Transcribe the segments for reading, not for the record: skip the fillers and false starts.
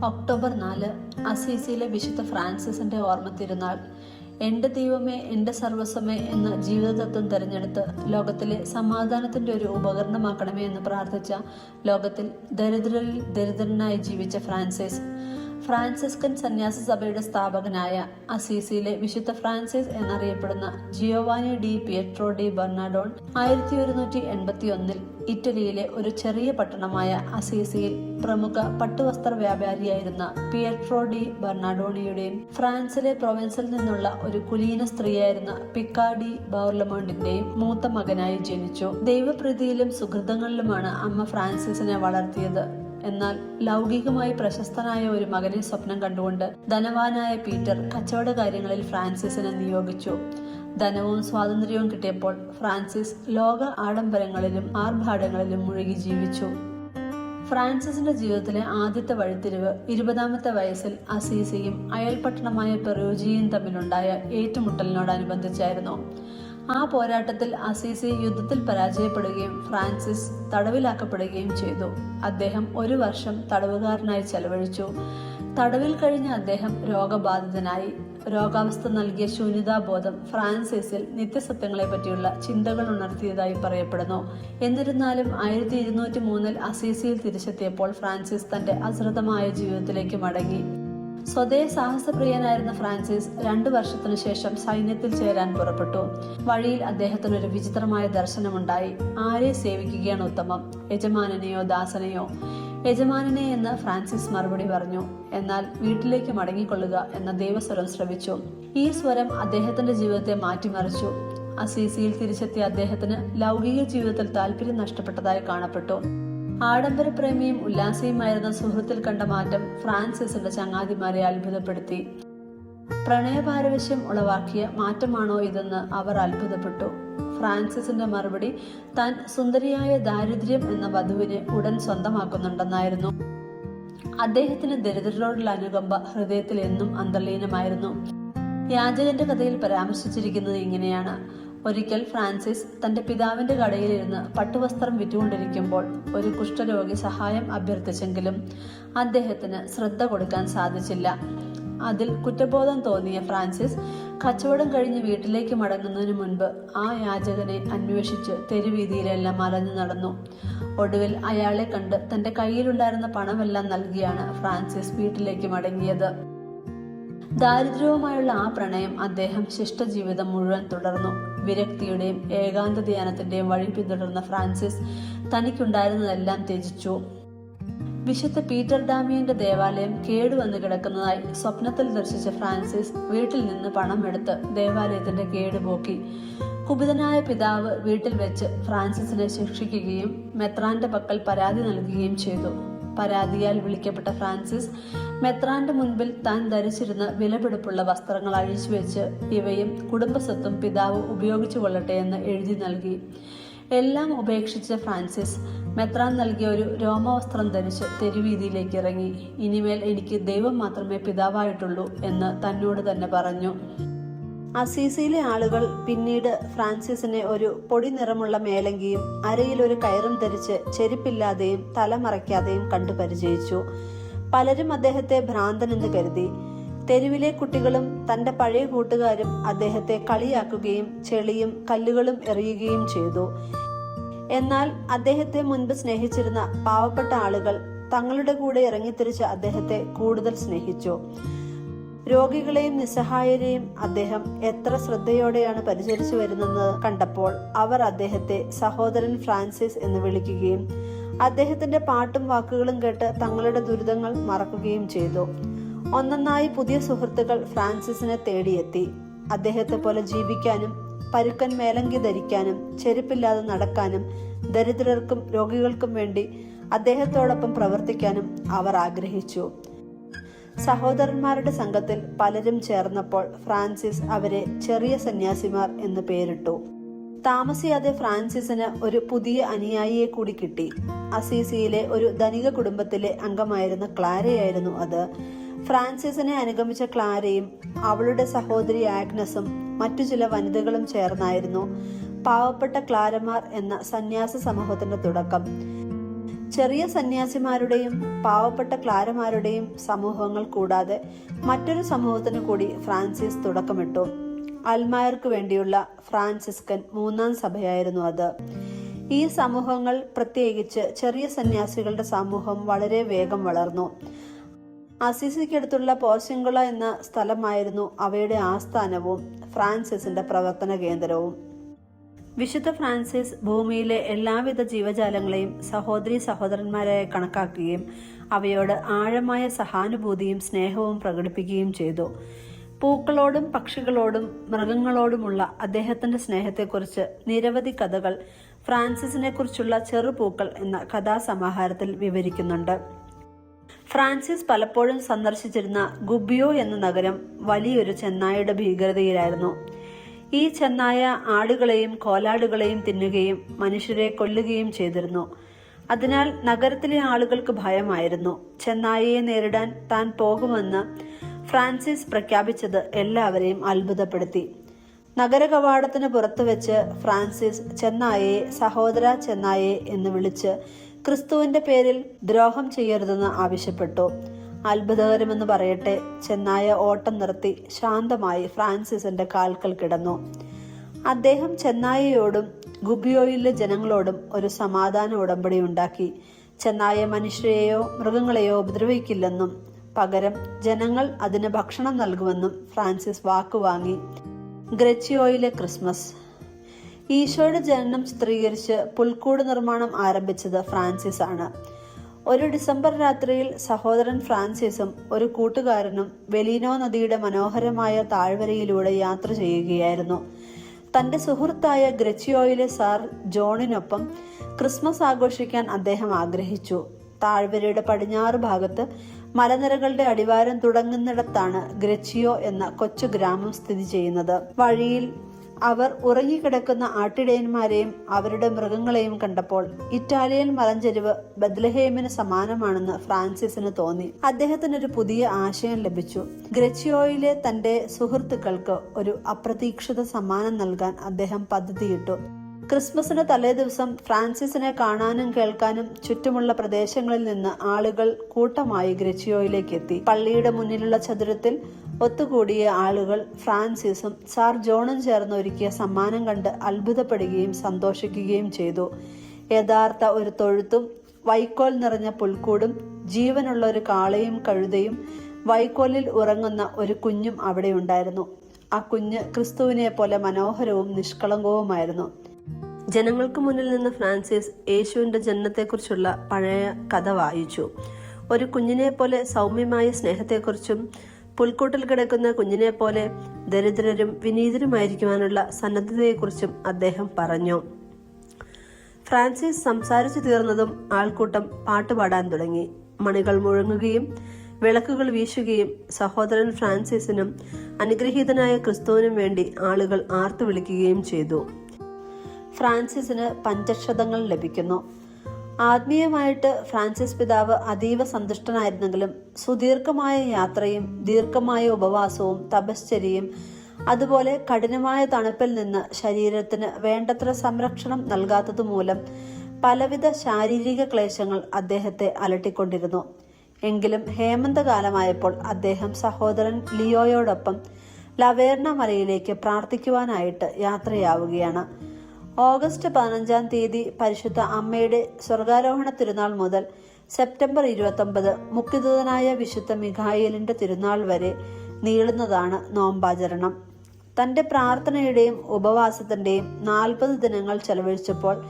October 4 അസീസിയിലെ വിശുദ്ധ ഫ്രാൻസിസിന്റെ ഓർമ്മ തിരുനാൾ. എൻ്റെ ദൈവമേ, എൻ്റെ സർവസ്വമേ എന്ന ജീവിതതത്വം തിരഞ്ഞെടുത്ത് ലോകത്തിലെ സമാധാനത്തിൻ്റെ ഒരു ഉപകരണമാക്കണമേ എന്ന് പ്രാർത്ഥിച്ച ലോകത്തിൽ ദരിദ്രരിൽ ദരിദ്രനായി ജീവിച്ച ഫ്രാൻസിസ്കൻ സന്യാസ സഭയുടെ സ്ഥാപകനായ അസീസിയിലെ വിശുദ്ധ ഫ്രാൻസിസ് എന്നറിയപ്പെടുന്ന ജിയോവാനി ഡി പിയട്രോ ഡി ബെർണാഡോൺ 1181 ഇറ്റലിയിലെ ഒരു ചെറിയ പട്ടണമായ അസീസിയിൽ പ്രമുഖ പട്ടുവസ്ത്ര വ്യാപാരിയായിരുന്ന പിയട്രോ ഡി ബെർണാഡോണിയുടെയും ഫ്രാൻസിലെ പ്രൊവൻസിൽ നിന്നുള്ള ഒരു കുലീന സ്ത്രീയായിരുന്ന പിക്കാഡി ബൗർലമോണ്ടിന്റെയും മൂത്ത മകനായി ജനിച്ചു. ദൈവപ്രീതിയിലും സുഹൃതങ്ങളിലുമാണ് അമ്മ ഫ്രാൻസിസിനെ വളർത്തിയത്. എന്നാൽ ലൗകികമായി പ്രശസ്തനായ ഒരു മകനെ സ്വപ്നം കണ്ടുകൊണ്ട് ധനവാനായ പീറ്റർ കച്ചവട കാര്യങ്ങളിൽ ഫ്രാൻസിസിനെ നിയോഗിച്ചു. ധനവും സ്വാതന്ത്ര്യവും കിട്ടിയപ്പോൾ ഫ്രാൻസിസ് ലോക ആഡംബരങ്ങളിലും ആർഭാടങ്ങളിലും മുഴുകി ജീവിച്ചു. ഫ്രാൻസിസിന്റെ ജീവിതത്തിലെ ആദ്യത്തെ വഴിത്തിരിവ് 20ാമത്തെ വയസ്സിൽ അസീസിയും അയൽപട്ടണമായ പെറൂജിയയും തമ്മിലുണ്ടായ ഏറ്റുമുട്ടലിനോടനുബന്ധിച്ചായിരുന്നു. ആ പോരാട്ടത്തിൽ അസീസി യുദ്ധത്തിൽ പരാജയപ്പെടുകയും ഫ്രാൻസിസ് തടവിലാക്കപ്പെടുകയും ചെയ്തു. അദ്ദേഹം 1 വർഷം തടവുകാരനായി ചെലവഴിച്ചു. തടവിൽ കഴിഞ്ഞ അദ്ദേഹം രോഗബാധിതനായി. രോഗാവസ്ഥ നൽകിയ ശൂന്യതാബോധം ഫ്രാൻസിസിൽ നിത്യസത്യങ്ങളെ പറ്റിയുള്ള ചിന്തകൾ ഉണർത്തിയതായി പറയപ്പെടുന്നു. എന്നിരുന്നാലും 1203 അസീസിയിൽ തിരിച്ചെത്തിയപ്പോൾ ഫ്രാൻസിസ് തന്റെ അശ്രദ്ധമായ ജീവിതത്തിലേക്ക് മടങ്ങി. സ്വതേ സാഹസപ്രിയനായിരുന്ന ഫ്രാൻസിസ് 2 വർഷത്തിനു ശേഷം സൈന്യത്തിൽ ചേരാൻ പുറപ്പെട്ടു. വഴിയിൽ അദ്ദേഹത്തിന് ഒരു വിചിത്രമായ ദർശനമുണ്ടായി. ആരെ സേവിക്കുകയാണ് ഉത്തമം, യജമാനനെയോ ദാസനെയോ? യജമാനനെ എന്ന് ഫ്രാൻസിസ് മറുപടി പറഞ്ഞു. എന്നാൽ വീട്ടിലേക്ക് മടങ്ങിക്കൊള്ളുക എന്ന ദൈവസ്വരം ശ്രവിച്ചു. ഈ സ്വരം അദ്ദേഹത്തിന്റെ ജീവിതത്തെ മാറ്റിമറിച്ചു. അസീസിയിൽ തിരിച്ചെത്തിയ അദ്ദേഹത്തിന് ലൗകിക ജീവിതത്തിൽ താല്പര്യം നഷ്ടപ്പെട്ടതായി കാണപ്പെട്ടു. ആഡംബരപ്രേമിയും ഉല്ലാസിയുമായിരുന്ന സുഹൃത്തിൽ കണ്ട മാറ്റം ഫ്രാൻസിസിന്റെ ചങ്ങാതിമാരെ അത്ഭുതപ്പെടുത്തി. പ്രണയപാരവശ്യം ഉളവാക്കിയ മാറ്റമാണോ ഇതെന്ന് അവർ അത്ഭുതപ്പെട്ടു. ഫ്രാൻസിസിന്റെ മറുപടി താൻ സുന്ദരിയായ ദാരിദ്ര്യം എന്ന വധുവിനെ ഉടൻ സ്വന്തമാക്കുന്നുണ്ടെന്നായിരുന്നു. അദ്ദേഹത്തിന് ദരിദ്രരോടുള്ള അനുകമ്പ ഹൃദയത്തിൽ എന്നും അന്തർലീനമായിരുന്നു. യാചകന്റെ കഥയിൽ പരാമർശിച്ചിരിക്കുന്നത് ഇങ്ങനെയാണ്: ഒരിക്കൽ ഫ്രാൻസിസ് തന്റെ പിതാവിന്റെ കടയിലിരുന്ന് പട്ടുവസ്ത്രം വിറ്റുകൊണ്ടിരിക്കുമ്പോൾ ഒരു കുഷ്ഠരോഗി സഹായം അഭ്യർത്ഥിച്ചെങ്കിലും അദ്ദേഹത്തിന് ശ്രദ്ധ കൊടുക്കാൻ സാധിച്ചില്ല. അതിൽ കുറ്റബോധം തോന്നിയ ഫ്രാൻസിസ് കച്ചവടം കഴിഞ്ഞ് വീട്ടിലേക്ക് മടങ്ങുന്നതിന് മുൻപ് ആ യാചകനെ അന്വേഷിച്ച് തെരുവീതിയിലെല്ലാം അലഞ്ഞു നടന്നു. ഒടുവിൽ അയാളെ കണ്ട് തന്റെ കയ്യിലുണ്ടായിരുന്ന പണമെല്ലാം നൽകിയാണ് ഫ്രാൻസിസ് വീട്ടിലേക്ക് മടങ്ങിയത്. ദാരിദ്ര്യവുമായുള്ള ആ പ്രണയം അദ്ദേഹം ശിഷ്ടജീവിതം മുഴുവൻ തുടർന്നു. വിരക്തിയുടെയും ഏകാന്ത ധ്യാനത്തിന്റെയും വഴി പിന്തുടർന്ന ഫ്രാൻസിസ് തനിക്കുണ്ടായിരുന്നതെല്ലാം ത്യജിച്ചു. വിശുദ്ധ പീറ്റർ ഡാമിയന്റെ ദേവാലയം കേടുവന്ന് കിടക്കുന്നതായി സ്വപ്നത്തിൽ ദർശിച്ച ഫ്രാൻസിസ് വീട്ടിൽ നിന്ന് പണം എടുത്ത് ദേവാലയത്തിന്റെ കേടുപോക്കി. കുപിതനായ പിതാവ് വീട്ടിൽ വെച്ച് ഫ്രാൻസിസിനെ ശിക്ഷിക്കുകയും മെത്രാന്റെ പക്കൽ പരാതി നൽകുകയും ചെയ്തു. പരാതിയാൽ വിളിക്കപ്പെട്ട ഫ്രാൻസിസ് മെത്രാന്റെ മുൻപിൽ താൻ ധരിച്ചിരുന്ന വിലപിടിപ്പുള്ള വസ്ത്രങ്ങൾ അഴിച്ചുവെച്ച് ഇവയും കുടുംബസ്വത്തും പിതാവ് ഉപയോഗിച്ചു കൊള്ളട്ടെ എന്ന് എഴുതി നൽകി. എല്ലാം ഉപേക്ഷിച്ച ഫ്രാൻസിസ് മെത്രാൻ നൽകിയ ഒരു രോമവസ്ത്രം ധരിച്ച് തെരുവീതിയിലേക്ക് ഇറങ്ങി. ഇനിമേൽ എനിക്ക് ദൈവം മാത്രമേ പിതാവായിട്ടുള്ളൂ എന്ന് തന്നോട് തന്നെ പറഞ്ഞു. അസീസിയിലെ ആളുകൾ പിന്നീട് ഫ്രാൻസിസിനെ ഒരു പൊടി നിറമുള്ള മേലങ്കിയും അരയിൽ ഒരു കയറും ധരിച്ച് ചെരുപ്പില്ലാതെയും തലമറയ്ക്കാതെയും കണ്ടു പരിചയിച്ചു. പലരും അദ്ദേഹത്തെ ഭ്രാന്തനെന്ന് കരുതി. തെരുവിലെ കുട്ടികളും തന്റെ പഴയ കൂട്ടുകാരും അദ്ദേഹത്തെ കളിയാക്കുകയും ചെളിയും കല്ലുകളും എറിയുകയും ചെയ്തു. എന്നാൽ അദ്ദേഹത്തെ മുൻപ് സ്നേഹിച്ചിരുന്ന പാവപ്പെട്ട ആളുകൾ തങ്ങളുടെ കൂടെ ഇറങ്ങിത്തിരിച്ച് അദ്ദേഹത്തെ കൂടുതൽ സ്നേഹിച്ചു. രോഗികളെയും നിസ്സഹായരെയും അദ്ദേഹം എത്ര ശ്രദ്ധയോടെയാണ് പരിചരിച്ചു വരുന്നത് കണ്ടപ്പോൾ അവർ അദ്ദേഹത്തെ സഹോദരൻ ഫ്രാൻസിസ് എന്ന് വിളിക്കുകയും അദ്ദേഹത്തിന്റെ പാട്ടും വാക്കുകളും കേട്ട് തങ്ങളുടെ ദുരിതങ്ങൾ മറക്കുകയും ചെയ്തു. ഒന്നൊന്നായി പുതിയ സുഹൃത്തുക്കൾ ഫ്രാൻസിസിനെ തേടിയെത്തി. അദ്ദേഹത്തെ പോലെ ജീവിക്കാനും പരുക്കൻ മേലങ്കി ധരിക്കാനും ചെരുപ്പില്ലാതെ നടക്കാനും ദരിദ്രർക്കും രോഗികൾക്കും വേണ്ടി അദ്ദേഹത്തോടൊപ്പം പ്രവർത്തിക്കാനും അവർ ആഗ്രഹിച്ചു. സഹോദരന്മാരുടെ സംഘത്തിൽ പലരും ചേർന്നപ്പോൾ ഫ്രാൻസിസ് അവരെ ചെറിയ സന്യാസിമാർ എന്ന് പേരിട്ടു. താമസിയാതെ ഫ്രാൻസിസിന് ഒരു പുതിയ അനുയായിയെ കൂടി കിട്ടി. അസീസിയിലെ ഒരു ധനിക കുടുംബത്തിലെ അംഗമായിരുന്ന ക്ലാരയായിരുന്നു അത്. ഫ്രാൻസിസിനെ അനുഗമിച്ച ക്ലാരയും അവളുടെ സഹോദരി ആഗ്നസും മറ്റു ചില വനിതകളും ചേർന്നായിരുന്നു പാവപ്പെട്ട ക്ലാരമാർ എന്ന സന്യാസ സമൂഹത്തിന്റെ തുടക്കം. ചെറിയ സന്യാസിമാരുടെയും പാവപ്പെട്ട ക്ലാരമാരുടെയും സമൂഹങ്ങൾ കൂടാതെ മറ്റൊരു സമൂഹത്തിന് കൂടി ഫ്രാൻസിസ് തുടക്കമിട്ടു. അൽമായർക്ക് വേണ്ടിയുള്ള ഫ്രാൻസിസ്കൻ മൂന്നാം സഭയായിരുന്നു അത്. ഈ സമൂഹങ്ങൾ, പ്രത്യേകിച്ച് ചെറിയ സന്യാസികളുടെ സമൂഹം, വളരെ വേഗം വളർന്നു. അസീസിക്കടുത്തുള്ള പോർസിംഗുള എന്ന സ്ഥലമായിരുന്നു അവയുടെ ആസ്ഥാനവും ഫ്രാൻസിസിന്റെ പ്രവർത്തന കേന്ദ്രവും. വിശുദ്ധ ഫ്രാൻസിസ് ഭൂമിയിലെ എല്ലാവിധ ജീവജാലങ്ങളെയും സഹോദരീ സഹോദരന്മാരായി കണക്കാക്കുകയും അവയോട് ആഴമായ സഹാനുഭൂതിയും സ്നേഹവും പ്രകടിപ്പിക്കുകയും ചെയ്തു. പൂക്കളോടും പക്ഷികളോടും മൃഗങ്ങളോടുമുള്ള അദ്ദേഹത്തിന്റെ സ്നേഹത്തെക്കുറിച്ച് നിരവധി കഥകൾ ഫ്രാൻസിസിനെ കുറിച്ചുള്ള ചെറുപൂക്കൾ എന്ന കഥാസമാഹാരത്തിൽ വിവരിക്കുന്നുണ്ട്. ഫ്രാൻസിസ് പലപ്പോഴും സന്ദർശിച്ചിരുന്ന ഗുബിയോ എന്ന നഗരം വലിയൊരു ചെന്നായയുടെ ഭീകരതയിലായിരുന്നു. ഈ ചെന്നായ ആടുകളെയും കോലാടുകളെയും തിന്നുകയും മനുഷ്യരെ കൊല്ലുകയും ചെയ്തിരുന്നു. അതിനാൽ നഗരത്തിലെ ആളുകൾക്ക് ഭയമായിരുന്നു. ചെന്നായയെ നേരിടാൻ താൻ പോകുമെന്ന് ഫ്രാൻസിസ് പ്രഖ്യാപിച്ചത് എല്ലാവരെയും അത്ഭുതപ്പെടുത്തി. നഗര കവാടത്തിന് പുറത്തു വെച്ച് ഫ്രാൻസിസ് ചെന്നായയെ സഹോദര ചെന്നായെ എന്ന് വിളിച്ച് ക്രിസ്തുവിന്റെ പേരിൽ ദ്രോഹം ചെയ്യരുതെന്ന് ആവശ്യപ്പെട്ടു. അത്ഭുതകരമെന്ന് പറയട്ടെ, ചെന്നായ ഓട്ടം നിർത്തി ശാന്തമായി ഫ്രാൻസിസിന്റെ കാൽക്കൽ കിടന്നു. അദ്ദേഹം ചെന്നായയോടും ഗുബിയോയിലെ ജനങ്ങളോടും ഒരു സമാധാന ഉടമ്പടി ഉണ്ടാക്കി. ചെന്നായ മനുഷ്യരെയോ മൃഗങ്ങളെയോ ഉപദ്രവിക്കില്ലെന്നും പകരം ജനങ്ങൾ അതിന് ഭക്ഷണം നൽകുമെന്നും ഫ്രാൻസിസ് വാക്കുവാങ്ങി. ഗ്രച്ചിയോയിലെ ക്രിസ്മസ്. ഈശോയുടെ ജനനം ചിത്രീകരിച്ച് പുൽക്കൂട് നിർമ്മാണം ആരംഭിച്ചത് ഫ്രാൻസിസ് ആണ്. ഒരു ഡിസംബർ രാത്രിയിൽ സഹോദരൻ ഫ്രാൻസിസും ഒരു കൂട്ടുകാരനും വെലീനോ നദിയുടെ മനോഹരമായ താഴ്വരയിലൂടെ യാത്ര ചെയ്യുകയായിരുന്നു. തന്റെ സുഹൃത്തായ ഗ്രച്ചിയോയിലെ സാർ ജോണിനൊപ്പം ക്രിസ്മസ് ആഘോഷിക്കാൻ അദ്ദേഹം ആഗ്രഹിച്ചു. താഴ്വരയുടെ പടിഞ്ഞാറ് ഭാഗത്ത് മലനിരകളുടെ അടിവാരം തുടങ്ങുന്നിടത്താണ് ഗ്രച്ചിയോ എന്ന കൊച്ചു ഗ്രാമം സ്ഥിതി ചെയ്യുന്നത്. വഴിയിൽ അവർ ഉറങ്ങിക്കിടക്കുന്ന ആട്ടിടയന്മാരെയും അവരുടെ മൃഗങ്ങളെയും കണ്ടപ്പോൾ ഇറ്റാലിയൻ മലഞ്ചെരിവ് ബത്ലഹേമിന് സമാനമാണെന്ന് ഫ്രാൻസിസിന് തോന്നി. അദ്ദേഹത്തിന് ഒരു പുതിയ ആശയം ലഭിച്ചു. ഗ്രച്ചിയോയിലെ തന്റെ സുഹൃത്തുക്കൾക്ക് ഒരു അപ്രതീക്ഷിത സമ്മാനം നൽകാൻ അദ്ദേഹം പദ്ധതിയിട്ടു. ക്രിസ്മസിന് തലേ ദിവസം ഫ്രാൻസിസിനെ കാണാനും കേൾക്കാനും ചുറ്റുമുള്ള പ്രദേശങ്ങളിൽ നിന്ന് ആളുകൾ കൂട്ടമായി ഗ്രച്ചിയോയിലേക്ക് എത്തി. പള്ളിയുടെ മുന്നിലുള്ള ചതുരത്തിൽ ഒത്തുകൂടിയ ആളുകൾ ഫ്രാൻസിസും സാർ ജോണും ചേർന്ന് ഒരുക്കിയ സമ്മാനം കണ്ട് അത്ഭുതപ്പെടുകയും സന്തോഷിക്കുകയും ചെയ്തു. യഥാർത്ഥ ഒരു തൊഴുത്തും വൈക്കോൽ നിറഞ്ഞ പുൽക്കൂടും ജീവനുള്ള ഒരു കാളയും കഴുതയും വൈക്കോലിൽ ഉറങ്ങുന്ന ഒരു കുഞ്ഞും അവിടെ ഉണ്ടായിരുന്നു. ആ കുഞ്ഞ് ക്രിസ്തുവിനെ പോലെ മനോഹരവും നിഷ്കളങ്കവുമായിരുന്നു. ജനങ്ങൾക്ക് മുന്നിൽ നിന്ന് ഫ്രാൻസിസ് യേശുവിന്റെ ജനനത്തെക്കുറിച്ചുള്ള പഴയ കഥ വായിച്ചു. ഒരു കുഞ്ഞിനെ പോലെ സൗമ്യമായ സ്നേഹത്തെക്കുറിച്ചും പുൽക്കൂട്ടിൽ കിടക്കുന്ന കുഞ്ഞിനെ പോലെ ദരിദ്രരും വിനീതരുമായിരിക്കുവാനുള്ള സന്നദ്ധതയെക്കുറിച്ചും അദ്ദേഹം പറഞ്ഞു. ഫ്രാൻസിസ് സംസാരിച്ചു തീർന്നതും ആൾക്കൂട്ടം പാട്ടുപാടാൻ തുടങ്ങി. മണികൾ മുഴങ്ങുകയും വിളക്കുകൾ വീശുകയും സഹോദരൻ ഫ്രാൻസിസിനും അനുഗ്രഹീതനായ ക്രിസ്തുവിനും വേണ്ടി ആളുകൾ ആർത്തു വിളിക്കുകയും ചെയ്തു. ഫ്രാൻസിസിന് പഞ്ചക്ഷതങ്ങൾ ലഭിക്കുന്നു. ആത്മീയമായിട്ട് ഫ്രാൻസിസ് പിതാവ് അതീവ സന്തുഷ്ടനായിരുന്നെങ്കിലും സുദീർഘമായ യാത്രയും ദീർഘമായ ഉപവാസവും തപശ്ചര്യയും അതുപോലെ കഠിനമായ തണുപ്പിൽ നിന്ന് ശരീരത്തിന് വേണ്ടത്ര സംരക്ഷണം നൽകാത്തതുമൂലം പലവിധ ശാരീരിക ക്ലേശങ്ങൾ അദ്ദേഹത്തെ അലട്ടിക്കൊണ്ടിരുന്നു. എങ്കിലും ഹേമന്തകാലമായപ്പോൾ അദ്ദേഹം സഹോദരൻ ലിയോയോടൊപ്പം ലവേർണ മലയിലേക്ക് പ്രാർത്ഥിക്കുവാനായിട്ട് യാത്രയാവുകയാണ്. ഓഗസ്റ്റ് 15 തീയതി പരിശുദ്ധ അമ്മയുടെ സ്വർഗാരോഹണ തിരുനാൾ മുതൽ സെപ്റ്റംബർ 29 മുഖ്യദൂതനായ വിശുദ്ധ മിഖായേലിന്റെ തിരുനാൾ വരെ നീളുന്നതാണ് നോമ്പാചരണം. തന്റെ പ്രാർത്ഥനയുടെയും ഉപവാസത്തിന്റെയും 40 ദിനങ്ങൾ ചെലവഴിച്ചപ്പോൾ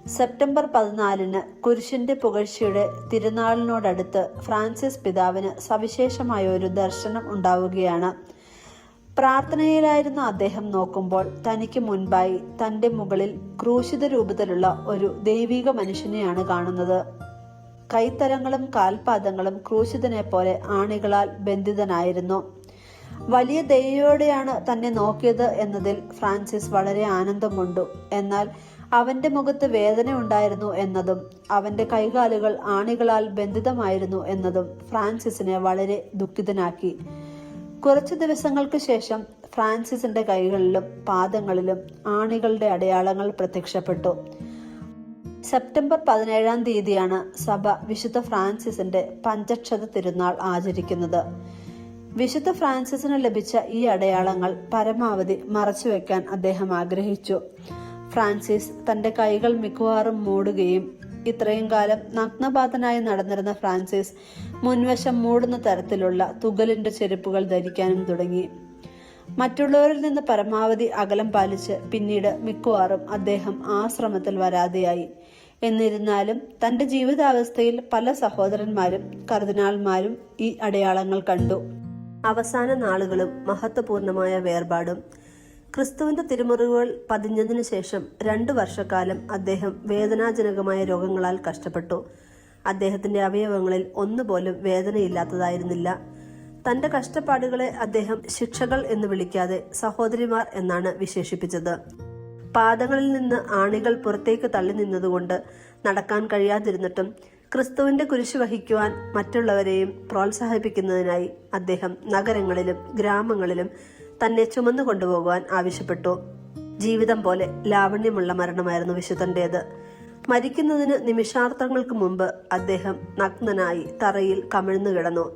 സെപ്റ്റംബർ 14 കുരിശിന്റെ പുകഴ്ചയുടെ തിരുനാളിനോടടുത്ത് ഫ്രാൻസിസ് പിതാവിന് സവിശേഷമായ ഒരു ദർശനം ഉണ്ടാവുകയാണ്. പ്രാർത്ഥനയിലായിരുന്ന അദ്ദേഹം നോക്കുമ്പോൾ തനിക്ക് മുൻപായി തന്റെ മുകളിൽ ക്രൂശിത രൂപത്തിലുള്ള ഒരു ദൈവിക മനുഷ്യനെയാണ് കാണുന്നത്. കൈത്തലങ്ങളും കാൽപാദങ്ങളും ക്രൂശിതനെ പോലെ ആണികളാൽ ബന്ധിതനായിരുന്നു. വലിയ ദയയോടെയാണ് തന്നെ നോക്കിയത് എന്നതിൽ ഫ്രാൻസിസ് വളരെ ആനന്ദം കൊണ്ടു. എന്നാൽ അവന്റെ മുഖത്ത് വേദന ഉണ്ടായിരുന്നു എന്നതും അവന്റെ കൈകാലുകൾ ആണികളാൽ ബന്ധിതമായിരുന്നു എന്നതും ഫ്രാൻസിസിനെ വളരെ ദുഃഖിതനാക്കി. കുറച്ചു ദിവസങ്ങൾക്ക് ശേഷം ഫ്രാൻസിസിന്റെ കൈകളിലും പാദങ്ങളിലും ആണികളുടെ അടയാളങ്ങൾ പ്രത്യക്ഷപ്പെട്ടു. സെപ്റ്റംബർ 17 തീയതിയാണ് സഭ വിശുദ്ധ ഫ്രാൻസിസിന്റെ പഞ്ചക്ഷത തിരുനാൾ ആചരിക്കുന്നത്. വിശുദ്ധ ഫ്രാൻസിസിന് ലഭിച്ച ഈ അടയാളങ്ങൾ പരമാവധി മറച്ചുവെക്കാൻ അദ്ദേഹം ആഗ്രഹിച്ചു. ഫ്രാൻസിസ് തന്റെ കൈകൾ മിക്കവാറും മൂടുകയും ഇത്രയും കാലം നഗ്നപാതനായി നടന്നിരുന്ന ഫ്രാൻസിസ് മുൻവശം മൂടുന്ന തരത്തിലുള്ള തുകലിന്റെ ചെരുപ്പുകൾ ധരിക്കാനും തുടങ്ങി. മറ്റുള്ളവരിൽ നിന്ന് പരമാവധി അകലം പാലിച്ച് പിന്നീട് മിക്കവാറും അദ്ദേഹം ആ ശ്രമത്തിൽ വരാതെയായി. എന്നിരുന്നാലും തന്റെ ജീവിതാവസ്ഥയിൽ പല സഹോദരന്മാരും കർദിനാൾമാരും ഈ അടയാളങ്ങൾ കണ്ടു. അവസാന നാളുകളും മഹത്വപൂർണമായ വേർപാടും. ക്രിസ്തുവിന്റെ തിരുമുറിവുകൾ പതിഞ്ഞതിനു ശേഷം 2 വർഷക്കാലം അദ്ദേഹം വേദനാജനകമായ രോഗങ്ങളാൽ കഷ്ടപ്പെട്ടു. അദ്ദേഹത്തിന്റെ അവയവങ്ങളിൽ ഒന്നുപോലും വേദനയില്ലാത്തതായിരുന്നില്ല. തന്റെ കഷ്ടപ്പാടുകളെ അദ്ദേഹം ശിക്ഷകൾ എന്ന് വിളിക്കാതെ സഹോദരിമാർ എന്നാണ് വിശേഷിപ്പിച്ചത്. പാദങ്ങളിൽ നിന്ന് ആണികൾ പുറത്തേക്ക് തള്ളി നിന്നതുകൊണ്ട് നടക്കാൻ കഴിയാതിരുന്നിട്ടും ക്രിസ്തുവിന്റെ കുരിശ് വഹിക്കുവാൻ മറ്റുള്ളവരെയും പ്രോത്സാഹിപ്പിക്കുന്നതിനായി അദ്ദേഹം നഗരങ്ങളിലും ഗ്രാമങ്ങളിലും തന്നെ ചുമന്നു കൊണ്ടുപോകുവാൻ ആവശ്യപ്പെട്ടു. ജീവിതം പോലെ ലാവണ്യമുള്ള മരണമായിരുന്നു വിശുദ്ധന്റേത്. മരിക്കുന്നതിന് നിമിഷാർത്ഥങ്ങൾക്ക് മുമ്പ് അദ്ദേഹം നഗ്നനായി തറയിൽ കമിഴ്ന്നു കിടന്നു.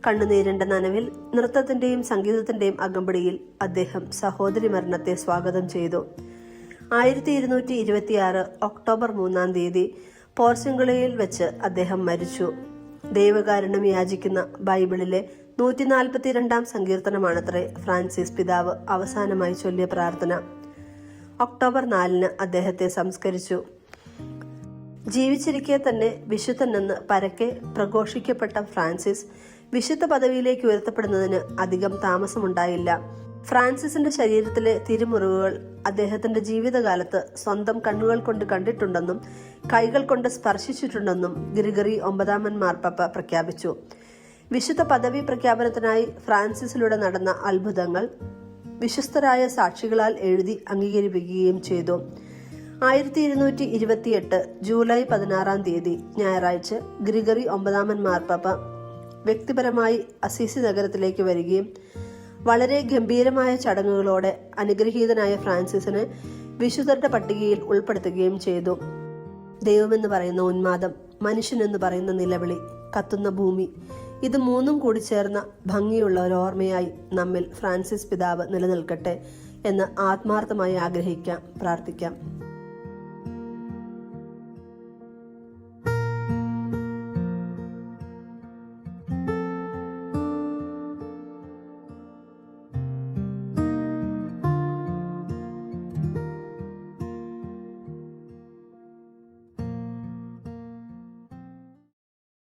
കണ്ണുനീരിന്റെ നനവിൽ നൃത്തത്തിന്റെയും സംഗീതത്തിന്റെയും അകമ്പടിയിൽ അദ്ദേഹം സഹോദരി മരണത്തെ സ്വാഗതം ചെയ്തു. 1226 ഒക്ടോബർ 3 തീയതി പോർച്ചുഗലിൽ വെച്ച് അദ്ദേഹം മരിച്ചു. ദൈവകാരുണ്യം യാചിക്കുന്ന ബൈബിളിലെ 142 സങ്കീർത്തനമാണത്രേ ഫ്രാൻസിസ് പിതാവ് അവസാനമായി ചൊല്ലിയ പ്രാർത്ഥന. ഒക്ടോബർ 4 അദ്ദേഹത്തെ സംസ്കരിച്ചു. ജീവിച്ചിരിക്കെ തന്നെ വിശുദ്ധനെന്ന് പരക്കെ പ്രഘോഷിക്കപ്പെട്ട ഫ്രാൻസിസ് വിശുദ്ധ പദവിയിലേക്ക് ഉയർത്തപ്പെടുന്നതിന് അധികം താമസമുണ്ടായില്ല. ഫ്രാൻസിസിന്റെ ശരീരത്തിലെ തിരുമുറിവുകൾ അദ്ദേഹത്തിന്റെ ജീവിതകാലത്ത് സ്വന്തം കണ്ണുകൾ കൊണ്ട് കണ്ടിട്ടുണ്ടെന്നും കൈകൾ കൊണ്ട് സ്പർശിച്ചിട്ടുണ്ടെന്നും ഗ്രിഗറി 9 മാർപ്പാപ്പ പ്രഖ്യാപിച്ചു. വിശുദ്ധ പദവി പ്രഖ്യാപനത്തിനായി ഫ്രാൻസിസിലൂടെ നടന്ന അത്ഭുതങ്ങൾ വിശ്വസ്തരായ സാക്ഷികളാൽ എഴുതി അംഗീകരിപ്പിക്കുകയും ചെയ്തു. 1228 ജൂലൈ 16 തീയതി ഞായറാഴ്ച ഗ്രിഗറി 9 മാർപ്പാപ്പ വ്യക്തിപരമായി അസീസി നഗരത്തിലേക്ക് വരികയും വളരെ ഗംഭീരമായ ചടങ്ങുകളോടെ അനുഗ്രഹീതനായ ഫ്രാൻസിസിനെ വിശുദ്ധരുടെ പട്ടികയിൽ ഉൾപ്പെടുത്തുകയും ചെയ്തു. ദൈവമെന്ന് പറയുന്ന ഉന്മാദം, മനുഷ്യനെന്ന് പറയുന്ന നിലവിളി, കത്തുന്ന ഭൂമി, ഇത് മൂന്നും കൂടി ചേർന്ന ഭംഗിയുള്ള ഒരു ഓർമ്മയായി നമ്മിൽ ഫ്രാൻസിസ് പിതാവ് നിലനിൽക്കട്ടെ എന്ന് ആത്മാർത്ഥമായി ആഗ്രഹിക്കാം, പ്രാർത്ഥിക്കാം.